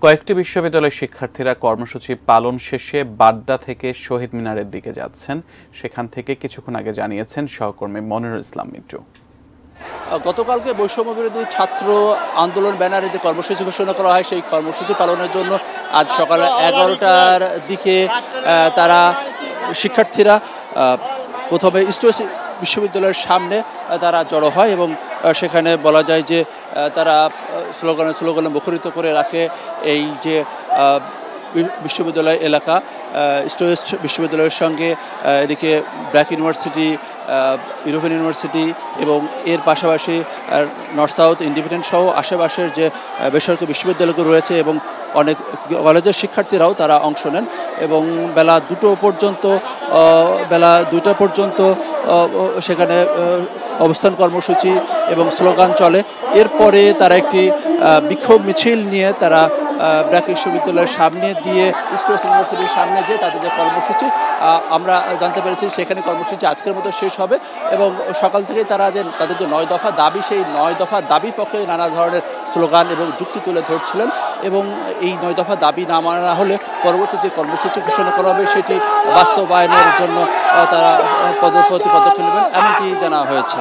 কয়েকটি বিশ্ববিদ্যালয়ের শিক্ষার্থীরা কর্মসূচি পালন শেষে বাড্ডা থেকে শহীদ মিনারের দিকে যাচ্ছেন। সেখান থেকে কিছুক্ষণ আগে জানিয়েছেন সহকর্মী মনিরুল ইসলাম মিন্টু। গতকালকে বৈষম্য বিরোধী ছাত্র আন্দোলন ব্যানারে যে কর্মসূচি ঘোষণা করা হয় সেই কর্মসূচি পালনের জন্য আজ সকাল 11টার দিকে তারা শিক্ষার্থীরা প্রথমে ইস্ট ওয়েস্ট বিশ্ববিদ্যালয়ের সামনে তারা জড়ো হয় এবং সেখানে বলা যায় যে তারা স্লোগানে মুখরিত করে রাখে এই যে বিশ্ববিদ্যালয় এলাকা। ইস্ট ওয়েস্ট বিশ্ববিদ্যালয়ের সঙ্গে এদিকে ব্র্যাক ইউনিভার্সিটি, ইউরোপিয়ান ইউনিভার্সিটি এবং এর পাশাপাশি নর্থ সাউথ ইন্ডিপেন্ডেন্ট সহ আশেপাশের যে বেসরকারি বিশ্ববিদ্যালয়গুলো রয়েছে এবং অনেক কলেজের শিক্ষার্থীরাও তারা অংশ নেন এবং বেলা 2টা পর্যন্ত সেখানে অবস্থান কর্মসূচি এবং স্লোগান চলে। এরপরে তারা একটি বিক্ষোভ মিছিল নিয়ে তারা ব্র্যাক বিশ্ববিদ্যালয়ের সামনে দিয়ে ইস্ট ওয়েস্ট ইউনিভার্সিটির সামনে যে তাদের যে কর্মসূচি আমরা জানতে পেরেছি সেখানে কর্মসূচি আজকের মতো শেষ হবে এবং সকাল থেকেই তারা যে তাদের যে 9 দফা দাবি সেই 9 দফা দাবির পক্ষে নানা ধরনের স্লোগান এবং যুক্তি তুলে ধরছিলেন এবং এই 9 দফা দাবি না মানা হলে পরবর্তী যে কর্মসূচি ঘোষণা করা হবে সেটি বাস্তবায়নের জন্য তারা পদক্ষেপ নেবেন এমনটি জানা হয়েছে।